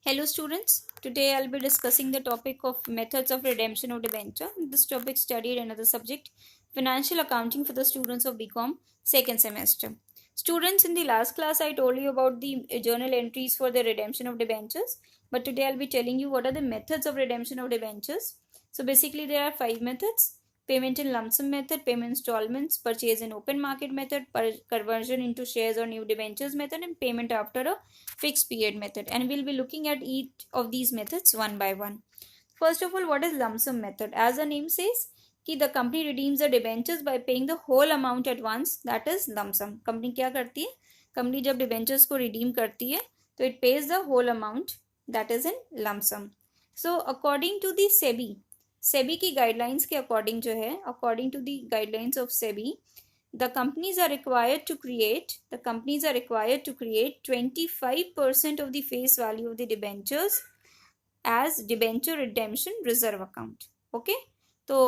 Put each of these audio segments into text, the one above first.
Hello students, today I'll be discussing the topic of methods of redemption of debenture. This topic studied another subject, financial accounting for the students of BCom second semester. Students, in the last class I told you about the journal entries for the redemption of debentures, but today I'll be telling you what are the methods of redemption of debentures. So basically there are 5 methods: payment in lump sum method, payment installments, purchase in open market method, conversion into shares or new debentures method, and payment after a fixed period method. And we'll be looking at each of these methods one by one. First of all, what is lump sum method? As the name says, कि the company redeems the debentures by paying the whole amount at once, that is lump sum. Company क्या करती है? Company जब debentures को redeem करती है तो it pays the whole amount, that is in lump sum. So according to the SEBI की guidelines के according जो है, according to the guidelines of SEBI, the companies are required to create 25% of the face value of the debentures as debenture redemption reserve account. Okay, तो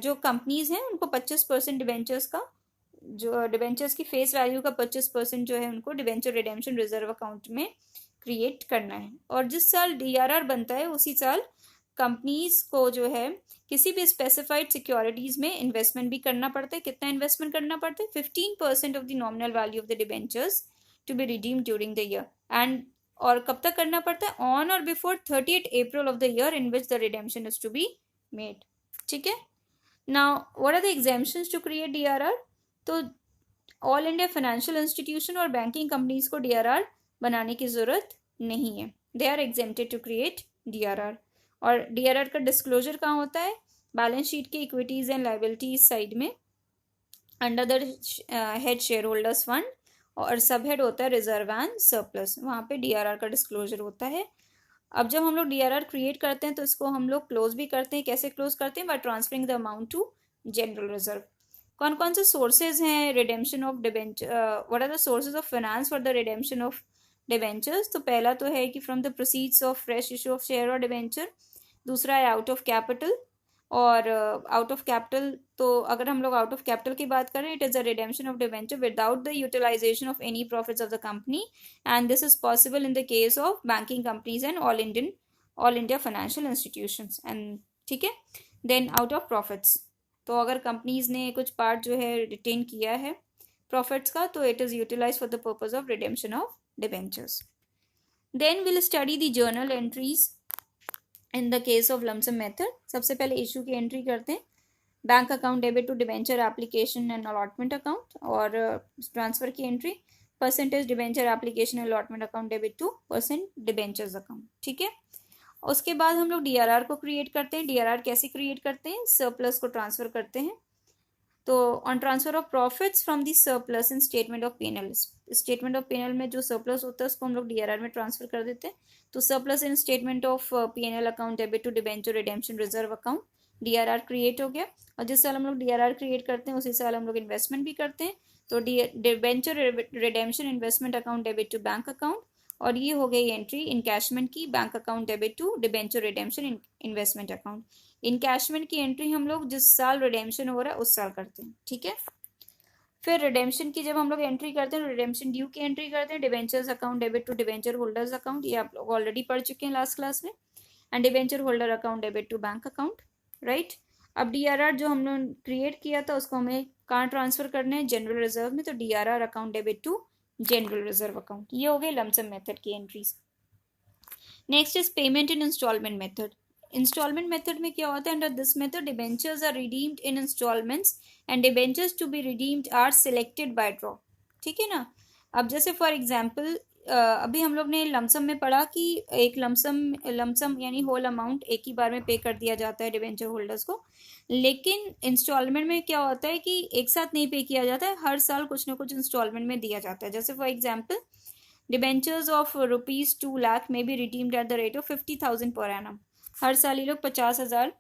जो companies हैं उनको 25% debentures का, जो डिबेंचर्स की फेस वैल्यू का 25% जो है उनको डिबेंचर रिडेम्पशन रिजर्व अकाउंट में क्रिएट करना है. और जिस साल डीआरआर बनता है उसी साल कंपनीज को जो है किसी भी स्पेसिफाइड सिक्योरिटीज में इन्वेस्टमेंट भी करना पड़ता है. कितना इन्वेस्टमेंट करना पड़ता है? 15% of the nominal value of the debentures to be redeem during the year. And और कब तक करना पड़ता है? ऑन और before 30th April of the year in which the redemption is to be made. ठीक है. Now what are the exemptions to create DRR? तो ऑल इंडिया फाइनेंशियल इंस्टीट्यूशन और बैंकिंग कंपनीज को डीआरआर बनाने की जरूरत नहीं है. They are exempted to create DRR. और डीआरआर का डिस्क्लोजर कहाँ होता है? बैलेंस शीट के इक्विटीज एंड लाइबिलिटीज साइड में under the head share holders fund, और सब हेड होता है रिजर्व एंड सरप्लस. वहाँ पे डीआरआर का डिस्क्लोजर होता है. अब जब हम लोग डीआरआर क्रिएट करते हैं तो इसको हम लोग क्लोज भी करते हैं. कैसे क्लोज करते हैं? By transferring the amount to general reserve. कौन कौन से सोर्सेज हैं redemption of debenture? What are the sources of finance for the redemption of debentures? तो पहला तो है कि from the proceeds of fresh issue of share और डिबेंचर. दूसरा है आउट ऑफ कैपिटल. और आउट ऑफ कैपिटल, तो अगर हम लोग आउट ऑफ कैपिटल की बात करें, it is a redemption of debenture without the utilisation of any profits of the company, and this is possible in the case of banking companies and all India financial institutions. And ठीक है. Then out of profits, तो अगर companies ने कुछ part जो है retain किया है प्रॉफिट्स का, तो it is utilise for the purpose of redemption of debentures. Then will study the journal entries in the case of lumpsum method. सबसे पहले इशू की एंट्री करते हैं. Bank account debit to debenture application and allotment account. और transfer की entry percentage debenture application allotment account debit to percent debentures account. ठीक है. उसके बाद हम लोग डीआरआर को क्रिएट करते हैं. डीआरआर कैसे क्रिएट करते हैं? सरप्लस को ट्रांसफर करते हैं. तो on transfer of profits from the surplus in statement of PNL. Statement of PNL में जो सरप्लस होता है उसको हम लोग डीआरआर में ट्रांसफर कर देते हैं. तो surplus in statement of PNL account debit to debenture redemption reserve account, DRR create हो गया. और जिस साल हम लोग डीआरआर क्रिएट करते हैं उसी साल हम लोग इन्वेस्टमेंट भी करते हैं. तो debenture redemption investment account debit to bank account. और ये हो गई एंट्री इनकैशमेंट की, bank account debit to debenture redemption investment account. Encashment की एंट्री हम लोग जिस साल रिडेम्पशन हो रहा है उस साल करते हैं. ठीक है. फिर रिडेम्पशन की जब हम लोग एंट्री करते हैं तो रिडेम्पशन ड्यू की एंट्री करते हैं. Debentures account debit to debenture holders account, ये आप लोग ऑलरेडी पढ़ चुके हैं लास्ट क्लास में. And debenture holder account debit to bank account. Right. अब डीआरआर जो हम लोग क्रिएट किया था उसको हमें कहाँ ट्रांसफर करना है? जनरल रिजर्व में. तो DRR account debit to general reserve account. ये हो गई लमसम मेथड की entries. Next is payment in instalment method. Instalment method में क्या होता है? Under this method debentures are redeemed in instalments and debentures to be redeemed are selected by draw. ठीक है ना. अब जैसे फॉर एग्जांपल अभी हम लोग ने लमसम में पढ़ा कि एक लमसम यानी होल अमाउंट एक ही बार में पे कर दिया जाता है डिबेंचर होल्डर्स को. लेकिन इंस्टॉलमेंट में क्या होता है कि एक साथ नहीं पे किया जाता है, हर साल कुछ ना कुछ इंस्टॉलमेंट में दिया जाता है. जैसे for example debentures of ₹2 lakh में be redeemed at the rate of 50,000 पर एनम. हर साल ये लोग 50,000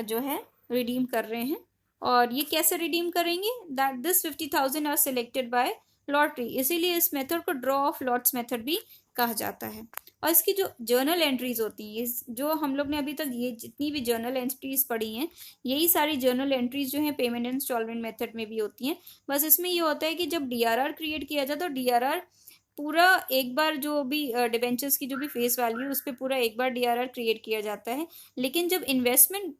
जो है रिडीम कर रहे हैं. और ये कैसे रिडीम करेंगे? That this 50,000 are selected by lottery. इसीलिए इस मेथड को ड्रॉ ऑफ लॉट्स मेथड भी कहा जाता है. और इसकी जो जर्नल एंट्रीज होती हैं, जो हम लोग ने अभी तक ये जितनी भी जर्नल एंट्रीज पढ़ी हैं, यही सारी जर्नल एंट्रीज जो हैं पेमेंट इंस्टॉलमेंट मेथड में भी होती हैं. बस इसमें ये होता है कि जब डीआरआर क्रिएट किया जाता है तो डीआरआर पूरा एक बार जो भी डिबेंचर्स की जो भी फेस वैल्यू है उस पर पूरा एक बार डीआरआर क्रिएट किया जाता है। लेकिन जब इन्वेस्टमेंट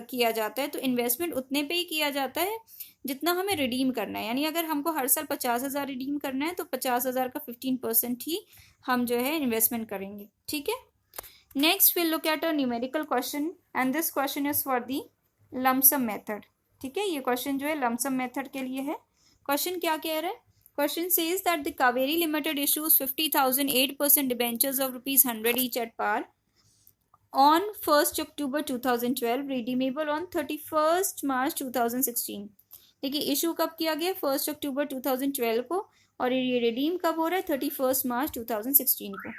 किया जाता है तो इन्वेस्टमेंट उतने पे ही किया जाता है जितना हमें रिडीम करना है। यानी अगर हमको हर साल 50,000 रिडीम करना है तो 50,000 का 15% ही हम जो है इन्वेस्टमेंट करेंगे। ठीक है, next will look at a numerical question and this question is for the lump sum method. ठीक है, ये क्वेश्चन जो है लमसम मेथड के लिए है। क्वेश्चन क्या कह रहा है? Question says that the Kaveri Limited issues 50,000 8% debentures of rupees 100 each at par on 1st October 2012, redeemable on 31st March 2016। देखिए इशू कब किया गया? 1 अक्टूबर 2012 को, और ये रिडीम कब हो रहा है? 31 मार्च 2016 को।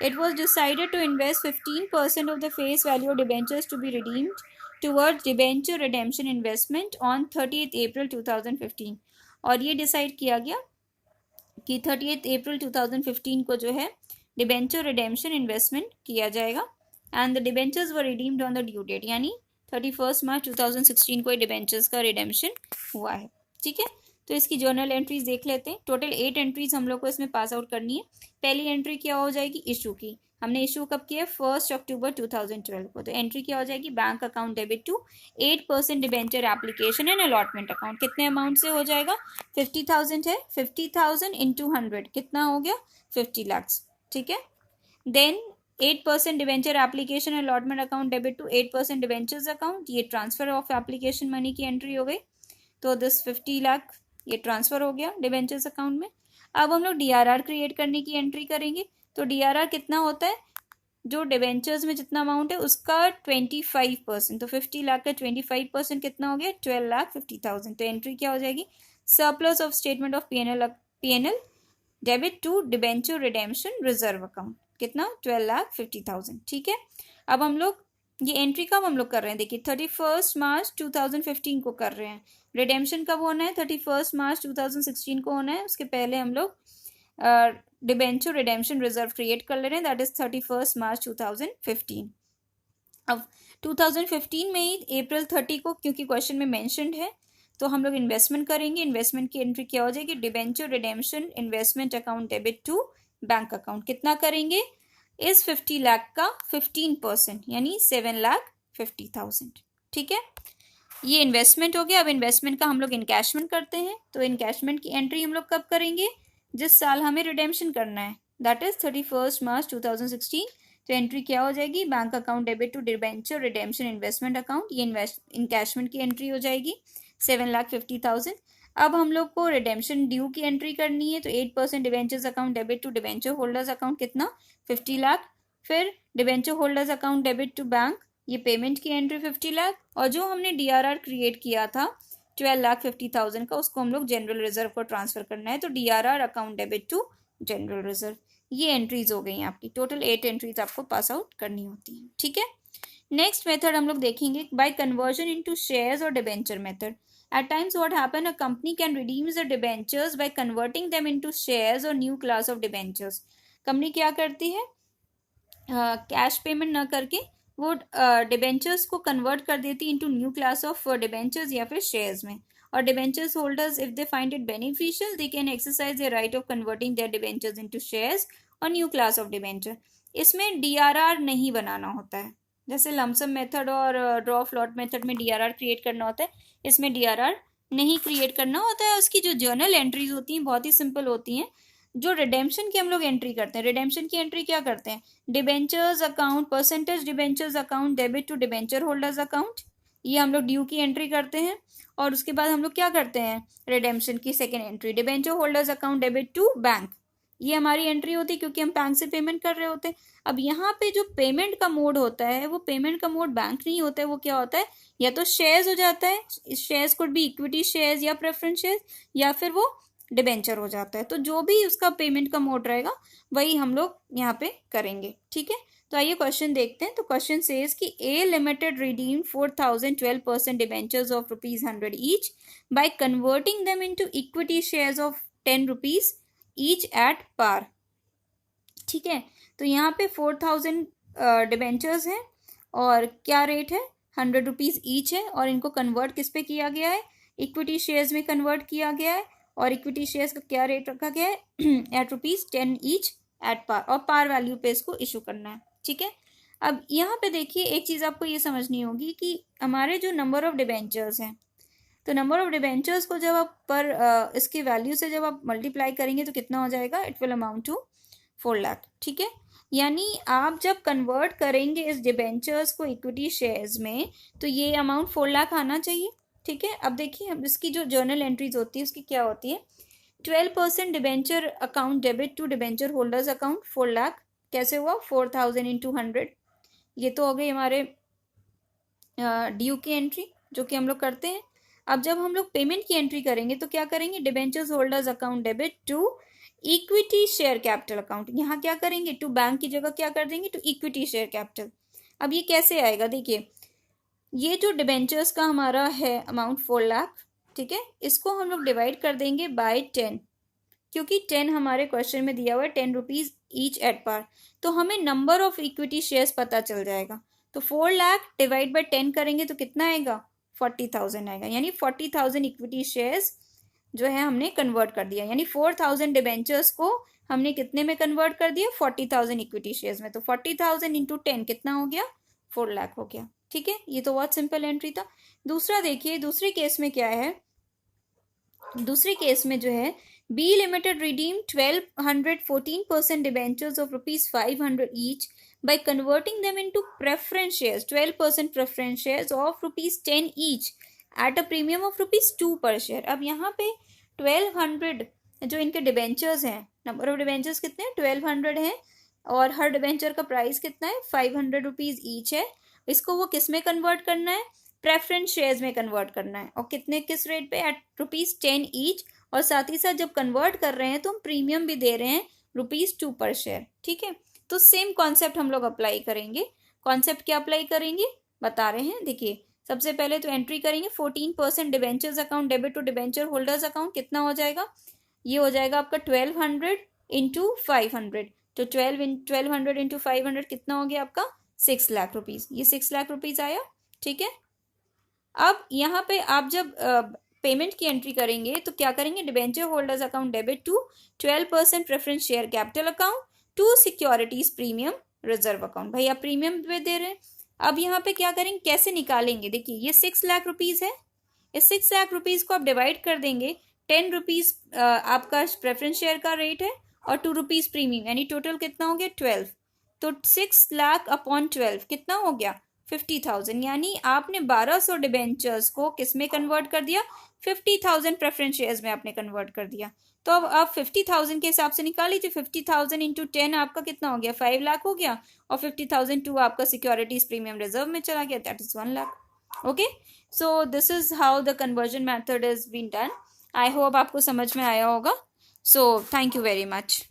It was decided to invest 15% of the face value of debentures to be redeemed towards debenture redemption investment on 30 April 2015। और ये डिसाइड किया गया कि 30 अप्रैल 2015 को जो है डिबेंचर रिडेम्पशन इन्वेस्टमेंट किया जाएगा and the debentures were redeemed on the due date, यानी 31 मार्च 2016 को डिबेंचर्स का रिडेम्पशन हुआ है। ठीक है, तो इसकी जर्नल एंट्रीज देख लेते हैं। टोटल 8 एंट्रीज हम लोग को इसमें पास आउट करनी है। पहली एंट्री क्या हो जाएगी? इशू की। हमने इशू कब किया? 1 अक्टूबर 2012 को। तो एंट्री क्या हो जाएगी? Bank account debit to 8% debenture application and allotment account. कितने अमाउंट से हो जाएगा? 50,000 है, 50,000 इंटू 100 कितना हो गया? 50 लाख। ठीक है, then 8% debenture application allotment account debit to 8% debentures account, ये ट्रांसफर ऑफ एप्लीकेशन मनी की एंट्री हो गई। तो दिस 50 लाख ये ट्रांसफर हो गया डिबेंचर्स अकाउंट में। अब हम लोग डीआरआर क्रिएट करने की एंट्री करेंगे। तो डीआरआर कितना होता है? जो डिबेंचर्स में जितना अमाउंट है उसका 25%। तो 50 लाख का 25% कितना हो गया? 12,50,000। तो एंट्री क्या हो जाएगी? Surplus of statement of PNL debit to debenture redemption reserve account, कितना? 12,50,000। ठीक है, अब हम लोग ये एंट्री कब हम लोग कर रहे हैं? देखिए 31 मार्च 2015 को कर रहे हैं। रिडेम्पशन कब होना है? 31 मार्च 2016 को होना है। उसके पहले हम लोग डिबेंचर रिडेम्पशन रिजर्व क्रिएट कर ले रहे हैं, दैट इज 31 मार्च 2015। अब 2015 में ही अप्रैल 30 को, क्योंकि क्वेश्चन में मेंशन्ड है, तो हम लोग इन्वेस्टमेंट करेंगे। इन्वेस्टमेंट की एंट्री क्या हो जाएगी? Debenture redemption investment account debit to bank account. कितना करेंगे? इस 50 लाख का 15%, यानी 7,50,000। ठीक है, ये इन्वेस्टमेंट हो गया। अब इन्वेस्टमेंट का हम लोग इनकैशमेंट करते हैं। तो इनकैशमेंट की एंट्री हम लोग कब करेंगे? जिस साल हमें रिडेम्पशन करना है, दैट इज 31 मार्च 2016। तो एंट्री क्या हो जाएगी? Bank account debit to debenture redemption investment account, ये इनकैशमेंट की एंट्री हो जाएगी 7,50,000। अब हम लोग को रिडेम्पशन ड्यू की एंट्री करनी है। तो 8% debentures account debit to debenture holders account, कितना? 50 लाख। फिर debenture holders account debit to bank, ये पेमेंट की एंट्री 50 लाख। और जो हमने डीआरआर क्रिएट किया था 12,50,000 का, उसको हम लोग जनरल रिजर्व को ट्रांसफर करना है। तो DRR account debit to general reserve, ये एंट्रीज हो गई आपकी। टोटल 8 एंट्रीज आपको पास आउट करनी होती है। ठीक है, नेक्स्ट मेथड हम लोग देखेंगे बाय कन्वर्जन इनटू शेयर्स और debenture method. At times what happen, a company can redeem the debentures by converting them into shares or new class of debentures। Company क्या करती है? कैश पेमेंट ना करके वो डिबेंचर्स को कन्वर्ट कर देती into new class of debentures या फिर शेयर्स में। और debentures holders if they find it beneficial they can exercise the right of converting their debentures into shares और न्यू क्लास ऑफ डिबेंचर। इसमें डीआरआर नहीं बनाना होता है, जैसे लमसम मेथड और ड्रॉ फ्लॉट मेथड में डीआरआर क्रिएट करना होता है, इसमें डीआरआर नहीं क्रिएट करना होता है। उसकी जो जर्नल एंट्रीज होती हैं बहुत ही सिंपल होती हैं। जो रिडेम्पशन की हम लोग एंट्री करते हैं, रिडेम्पशन की एंट्री क्या करते हैं? Debentures account percentage debentures account debit to debenture holders account, ये हम लोग ड्यू की एंट्री करते हैं। और उसके बाद हम लोग क्या करते हैं? रिडेम्पशन की second entry debenture holders account debit to bank, ये हमारी एंट्री होती है क्योंकि हम बैंक से पेमेंट कर रहे होते हैं। अब यहाँ पे जो पेमेंट का मोड होता है वो पेमेंट का मोड बैंक नहीं होता है, वो क्या होता है? या तो शेयर्स हो जाता है, शेयर्स कुड भी इक्विटी शेयर्स या प्रेफरेंस शेयर्स, या फिर वो डिबेंचर हो जाता है। तो जो भी उसका पेमेंट का मोड रहेगा वही हम लोग यहाँ पे करेंगे। ठीक है, तो आइए क्वेश्चन देखते हैं। तो क्वेश्चन सेज कि A limited redeem 4,012% debentures of ₹100 each by converting them into equity shares of ₹10 each at par. ठीक है, तो यहाँ पे 4,000 डिबेंचर्स हैं और क्या रेट है? ₹100 ईच है। और इनको कन्वर्ट किस पे किया गया है? इक्विटी शेयर्स में कन्वर्ट किया गया है। और इक्विटी शेयर्स का क्या रेट रखा गया है एट ₹10 ईच एट पार, और पार वैल्यू पे इसको इशू करना है। ठीक है, अब यहाँ पे देखिए एक चीज़ आपको ये समझनी होगी कि हमारे जो नंबर ऑफ डिबेंचर्स हैं, तो नंबर ऑफ डिबेंचर्स को जब आप पर इसके वैल्यू से जब आप मल्टीप्लाई करेंगे तो कितना हो जाएगा, it will amount to 4 lakh. ठीक है, यानी आप जब कन्वर्ट करेंगे इस डिबेंचर्स को इक्विटी शेयर्स में तो ये अमाउंट 4 लाख आना चाहिए। ठीक है, अब देखिए अब इसकी जो जर्नल एंट्रीज होती है उसकी क्या होती है, 12% debenture account debit to debenture holders account 4 lakh, कैसे हुआ 4000 इंटू 100, ये तो हो गई हमारे ड्यू की एंट्री जो कि हम लोग करते हैं। अब जब हम लोग पेमेंट की एंट्री करेंगे तो क्या करेंगे, debentures holders account debit to equity share capital account, यहाँ क्या करेंगे, टू बैंक की जगह क्या कर देंगे, टू इक्विटी शेयर कैपिटल। अब ये कैसे आएगा, देखिए ये जो डिबेंचर्स का हमारा है अमाउंट 4 लाख, ठीक है, इसको हम लोग डिवाइड कर देंगे बाय 10, क्योंकि 10 हमारे क्वेश्चन में दिया हुआ है, ₹10 ईच एट पार, तो हमें नंबर ऑफ इक्विटी शेयर्स पता चल जाएगा। तो 4 लाख डिवाइड बाय 10 करेंगे तो कितना आएगा, 40,000 आएगा, यानी 40,000 इक्विटी शेयर्स जो है हमने कन्वर्ट कर दिया, यानी 4,000 डिबेंचर्स को हमने कितने में कन्वर्ट कर दिया, 40,000 इक्विटी शेयर्स में। तो 40,000 इंटू 10 कितना हो गया, 4 लाख हो गया। ठीक है, ये तो बहुत सिंपल एंट्री था। दूसरा देखिए, दूसरे केस में क्या है, दूसरे केस में जो है B limited redeem 1214% debentures of ₹500 each by converting them into preference shares, 12% preference shares of ₹10 each at a premium of ₹2 per share। अब यहाँ पे 1200 जो इनके डिबेंचर्स हैं, नंबर ऑफ डिबेंचर्स कितने हैं, 1200 हैं, और हर डिबेंचर का प्राइस कितना है, ₹500 ईच है। इसको वो किस में कन्वर्ट करना है, प्रेफरेंस शेयर्स में कन्वर्ट करना है, और कितने किस रेट पे, एट ₹10 ईच, और साथ ही साथ जब कन्वर्ट कर रहे हैं तो हम प्रीमियम भी दे रहे हैं ₹2 पर शेयर। ठीक है, तो सेम कॉन्सेप्ट हम लोग अप्लाई करेंगे। कॉन्सेप्ट क्या अप्लाई करेंगे बता रहे हैं, देखिए सबसे पहले तो एंट्री करेंगे 14% debentures account debit to debenture holders account, कितना हो जाएगा, ये हो जाएगा आपका 1200 इंटू 500, तो 1200 इंटू 500 कितना हो गया आपका, 6 लाख रुपीज, ये 6 लाख रुपीज आया। ठीक है, अब यहाँ पे आप जब पेमेंट की एंट्री करेंगे तो क्या करेंगे, debenture holders account debit to 12% preference share capital account to securities premium reserve account, भाई आप प्रीमियम पे दे रहे हैं। अब यहाँ पे क्या करेंगे, कैसे निकालेंगे, देखिए ये 6 लाख रुपीज है, इस 6 लाख रुपीज को आप डिवाइड कर देंगे, ₹10 आपका प्रेफरेंस शेयर का रेट है और ₹2 प्रीमियम, यानी टोटल कितना हो गया 12, तो 6 लाख अपॉन 12 कितना हो गया 50,000, यानी आपने 1200 डिबेंचर्स को किस में कन्वर्ट कर दिया, 50,000 प्रेफरेंस शेयर्स में आपने कन्वर्ट कर दिया। तो अब आप 50,000 के हिसाब से निकाल लीजिए, 50,000 इंटू 10 आपका कितना हो गया, 5 लाख हो गया, और 50,000 टू आपका सिक्योरिटीज प्रीमियम रिजर्व में चला गया, that is 1 lakh. Okay, so this is how the conversion method is been done. I hope आपको समझ में आया होगा। So thank you very much.